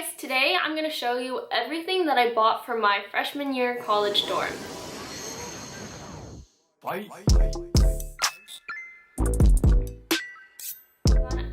guys, today I'm going to show you everything that I bought for my freshman year college dorm.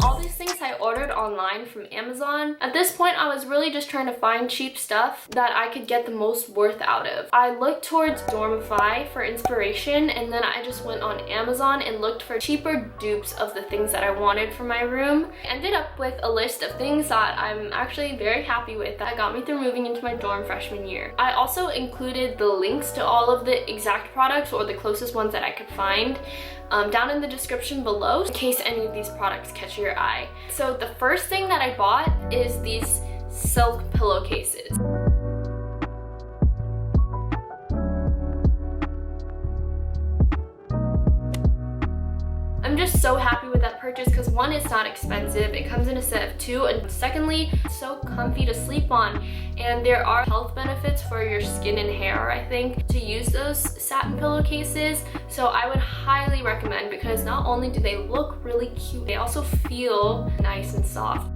All these things I ordered online from Amazon. At this point, I was really just trying to find cheap stuff that I could get the most worth out of. I looked towards Dormify for inspiration, and then I just went on Amazon and looked for cheaper dupes of the things that I wanted for my room. I ended up with a list of things that I'm actually very happy with that got me through moving into my dorm freshman year. I also included the links to all of the exact products or the closest ones that I could find down in the description below in case any of these products catch your eye. So the first thing that I bought is these silk pillowcases. I'm just so happy with that purchase because one, it's not expensive, it comes in a set of 2, and secondly, it's so comfy to sleep on, and there are health benefits for your skin and hair, I think, to use those satin pillowcases. So I would highly recommend, because not only do they look really cute, they also feel nice and soft.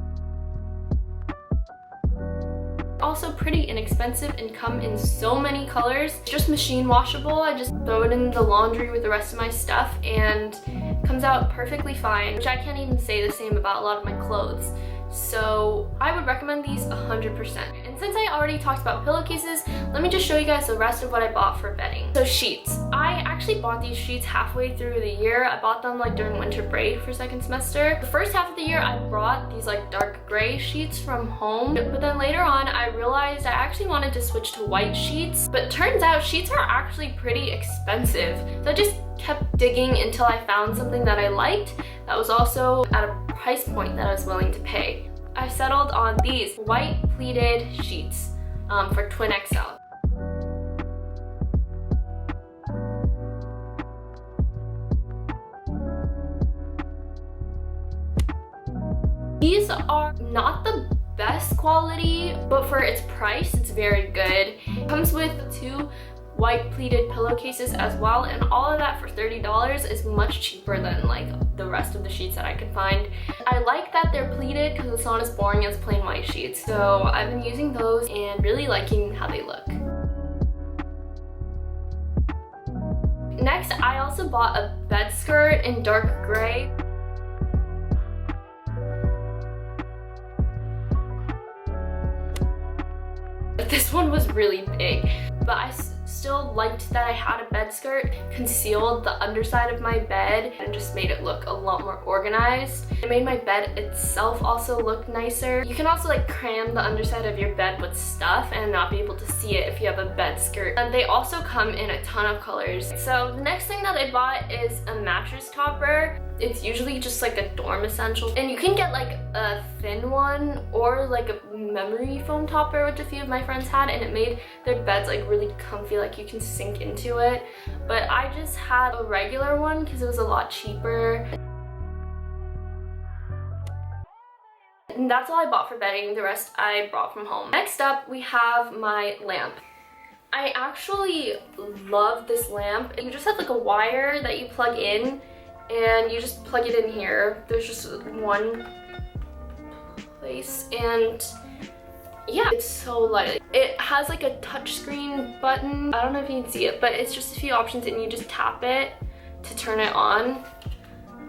Also pretty inexpensive and come in so many colors. It's just machine washable. I just throw it in the laundry with the rest of my stuff and it comes out perfectly fine, which I can't even say the same about a lot of my clothes. So I would recommend these 100%. And since I already talked about pillowcases, let me just show you guys the rest of what I bought for bedding. So sheets. I actually bought these sheets halfway through the year. I bought them like during winter break for second semester. The first half of the year I brought these like dark gray sheets from home, but then later on I realized I actually wanted to switch to white sheets, but turns out sheets are actually pretty expensive. So I just kept digging until I found something that I liked that was also at a price point that I was willing to pay. I settled on these white pleated sheets for twin XL. These are not the best quality, but for its price, it's very good. It comes with 2 white pleated pillowcases as well, and all of that for $30 is much cheaper than like the rest of the sheets that I could find. I like that they're pleated because it's not as boring as plain white sheets, so I've been using those and really liking how they look. Next, I also bought a bed skirt in dark gray. This one was really big, but I still liked that I had a bed skirt, concealed the underside of my bed, and just made it look a lot more organized. It made my bed itself also look nicer. You can also like cram the underside of your bed with stuff and not be able to see it if you have a bed skirt. And they also come in a ton of colors. So the next thing that I bought is a mattress topper. It's usually just like a dorm essential, and you can get like a thin one or like a memory foam topper, which a few of my friends had, and it made their beds like really comfy, like you can sink into it. But I just had a regular one because it was a lot cheaper. And that's all I bought for bedding. The rest I brought from home. Next up, we have my lamp. I actually love this lamp. You just have like a wire that you plug in, and you just plug it in here. There's just one place, and yeah, it's so light. It has like a touchscreen button. I don't know if you can see it, but it's just a few options and you just tap it to turn it on.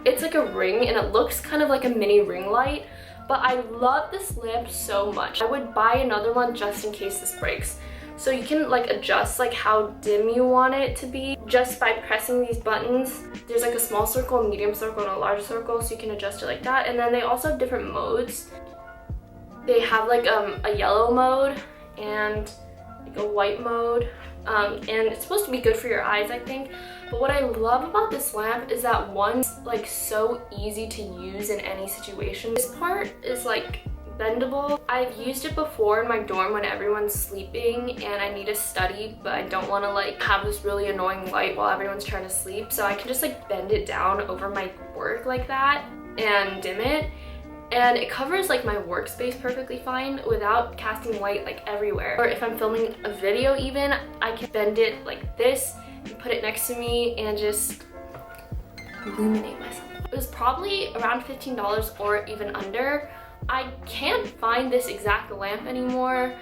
It's like a ring and it looks kind of like a mini ring light, but I love this lamp so much. I would buy another one just in case this breaks. So you can like adjust like how dim you want it to be just by pressing these buttons. There's like a small circle, a medium circle, and a large circle, so you can adjust it like that. And then they also have different modes. They have like a yellow mode and like a white mode, and it's supposed to be good for your eyes, I think. But what I love about this lamp is that one's like so easy to use in any situation. This part is like bendable. I've used it before in my dorm when everyone's sleeping and I need to study, but I don't want to like have this really annoying light while everyone's trying to sleep, so I can just like bend it down over my work like that and dim it, and it covers like my workspace perfectly fine without casting light like everywhere. Or if I'm filming a video even, I can bend it like this and put it next to me and just illuminate myself. It was probably around $15 or even under, I can't find this exact lamp anymore,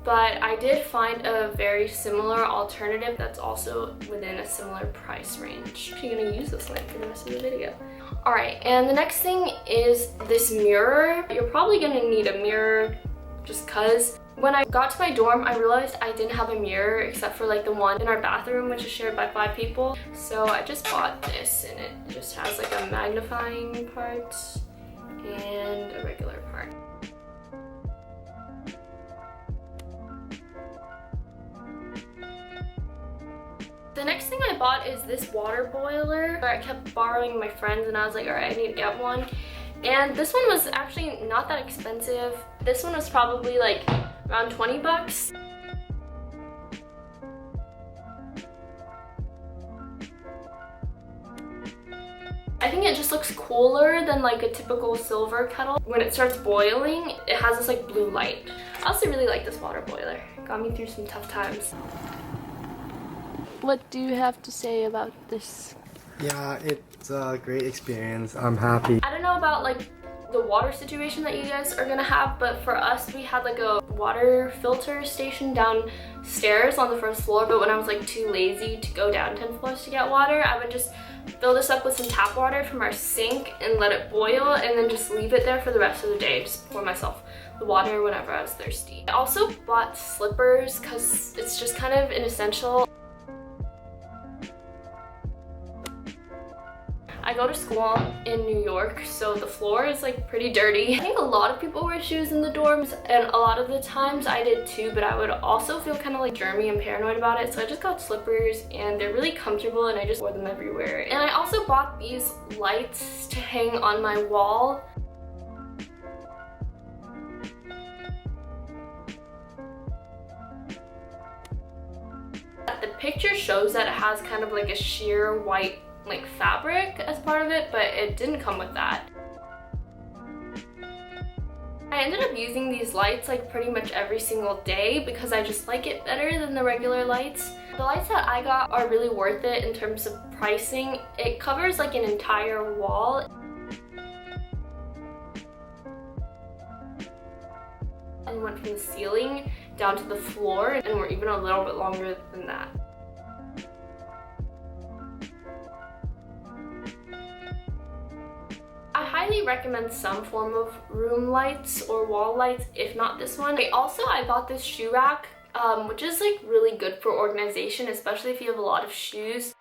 but I did find a very similar alternative that's also within a similar price range. I'm actually gonna use this lamp for the rest of the video. Alright, and the next thing is this mirror. You're probably gonna need a mirror just cause. When I got to my dorm, I realized I didn't have a mirror except for like the one in our bathroom, which is shared by 5 people. So I just bought this, and it just has like a magnifying part and a regular part. The next thing I bought is this water boiler. I kept borrowing my friends and I was like, all right, I need to get one. And this one was actually not that expensive. This one was probably like around 20 bucks. I think it just looks cooler than like a typical silver kettle. When it starts boiling, it has this like blue light. I also really like this water boiler. Got me through some tough times. What do you have to say about this? Yeah, it's a great experience. I'm happy. I don't know about like the water situation that you guys are gonna have, but for us, we had like a water filter station downstairs on the first floor. But when I was like too lazy to go down 10 floors to get water, I would just fill this up with some tap water from our sink and let it boil, and then just leave it there for the rest of the day. Just pour myself the water whenever I was thirsty. I also bought slippers because it's just kind of an essential. I go to school in New York, so the floor is like pretty dirty. I think a lot of people wear shoes in the dorms, and a lot of the times I did too, but I would also feel kind of like germy and paranoid about it. So I just got slippers, and they're really comfortable, and I just wore them everywhere. And I also bought these lights to hang on my wall. The picture shows that it has kind of like a sheer white like fabric as part of it, but it didn't come with that. I ended up using these lights like pretty much every single day because I just like it better than the regular lights. The lights that I got are really worth it in terms of pricing. It covers like an entire wall. And went from the ceiling down to the floor, and were even a little bit longer than that. I highly recommend some form of room lights or wall lights, if not this one. I bought this shoe rack, which is like really good for organization, especially if you have a lot of shoes.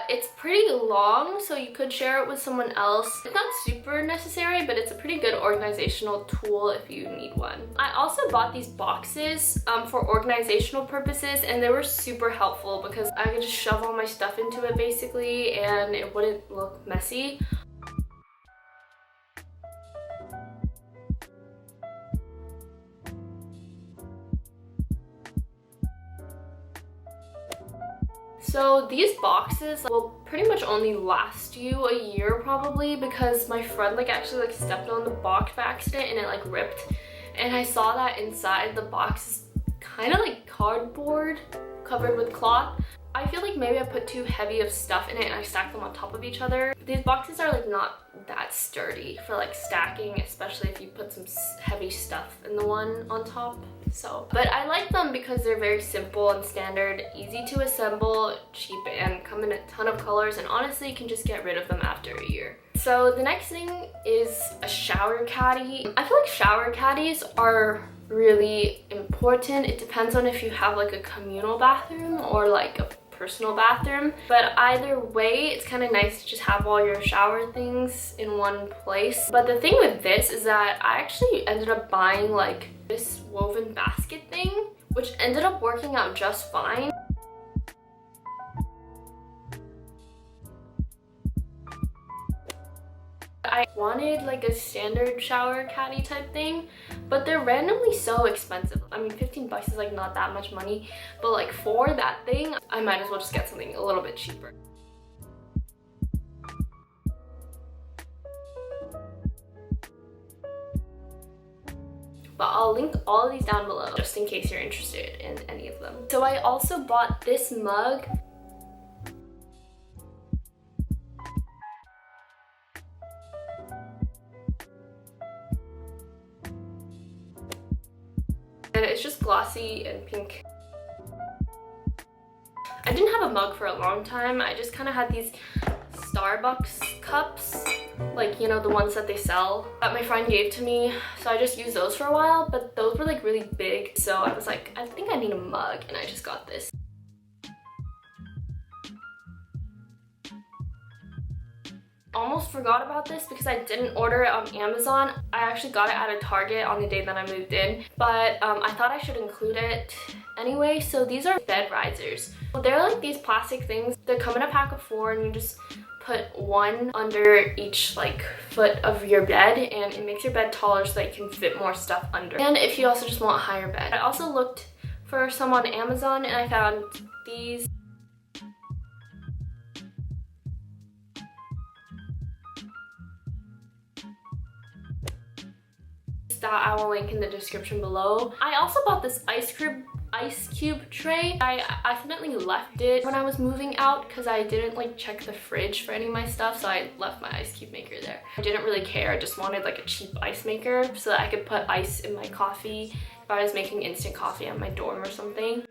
It's pretty long, so you could share it with someone else. It's not super necessary, but it's a pretty good organizational tool if you need one. I also bought these boxes for organizational purposes, and they were super helpful because I could just shove all my stuff into it basically, and it wouldn't look messy. So these boxes will pretty much only last you a year probably, because my friend like actually like stepped on the box by accident and it like ripped, and I saw that inside the box is kind of like cardboard covered with cloth. I feel like maybe I put too heavy of stuff in it and I stacked them on top of each other. These boxes are like not that sturdy for like stacking, especially if you put some heavy stuff in the one on top. So, but I like them because they're very simple and standard, easy to assemble, cheap, and come in a ton of colors, and honestly you can just get rid of them after a year. So the next thing is a shower caddy. I feel like shower caddies are really important. It depends on if you have like a communal bathroom or like a personal bathroom, but either way it's kind of nice to just have all your shower things in one place. But the thing with this is that I actually ended up buying like this woven basket thing, which ended up working out just fine. I wanted like a standard shower caddy type thing, but they're randomly so expensive. I mean, 15 bucks is like not that much money, but like for that thing, I might as well just get something a little bit cheaper. But I'll link all of these down below just in case you're interested in any of them. So I also bought this mug. and it's just glossy and pink. I didn't have a mug for a long time. I just kind of had these Starbucks cups, like, you know, the ones that they sell, that my friend gave to me. So I just used those for a while, but those were like really big. So I was like, I think I need a mug, and I just got this. Almost forgot about this because I didn't order it on Amazon. I actually got it at a Target on the day that I moved in, but I thought I should include it anyway. So these are bed risers. They're like these plastic things. They come in a pack of 4, and you just put one under each like foot of your bed, and it makes your bed taller so that you can fit more stuff under. And if you also just want a higher bed. I also looked for some on Amazon, and I found these. That I will link in the description below. I also bought this ice cube tray. I accidentally left it when I was moving out because I didn't like check the fridge for any of my stuff, so I left my ice cube maker there. I didn't really care. I just wanted like a cheap ice maker so that I could put ice in my coffee if I was making instant coffee at my dorm or something.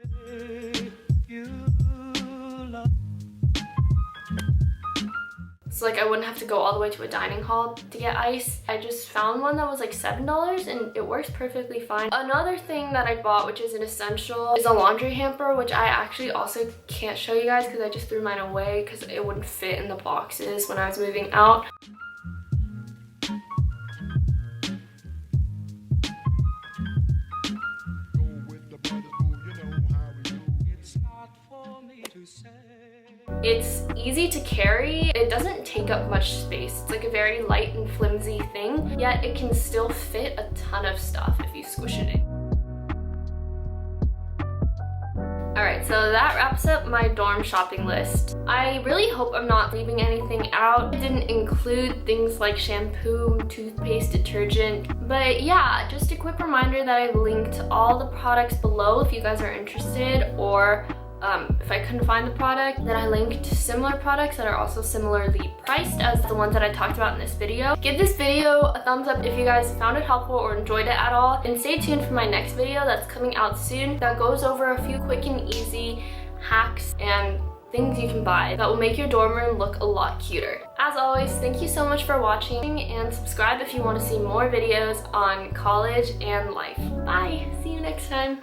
So like I wouldn't have to go all the way to a dining hall to get ice. I just found one that was like $7 and it works perfectly fine. Another thing that I bought, which is an essential, is a laundry hamper, which I actually also can't show you guys because I just threw mine away because it wouldn't fit in the boxes when I was moving out. It's easy to carry. It doesn't take up much space. It's like a very light and flimsy thing, yet it can still fit a ton of stuff if you squish it in. Alright, so that wraps up my dorm shopping list. I really hope I'm not leaving anything out. I didn't include things like shampoo, toothpaste, detergent, but yeah, just a quick reminder that I've linked all the products below if you guys are interested, or if I couldn't find the product, then I linked similar products that are also similarly priced as the ones that I talked about in this video. Give this video a thumbs up if you guys found it helpful or enjoyed it at all, and stay tuned for my next video that's coming out soon that goes over a few quick and easy hacks and things you can buy that will make your dorm room look a lot cuter. As always, thank you so much for watching, and subscribe if you want to see more videos on college and life. Bye! See you next time!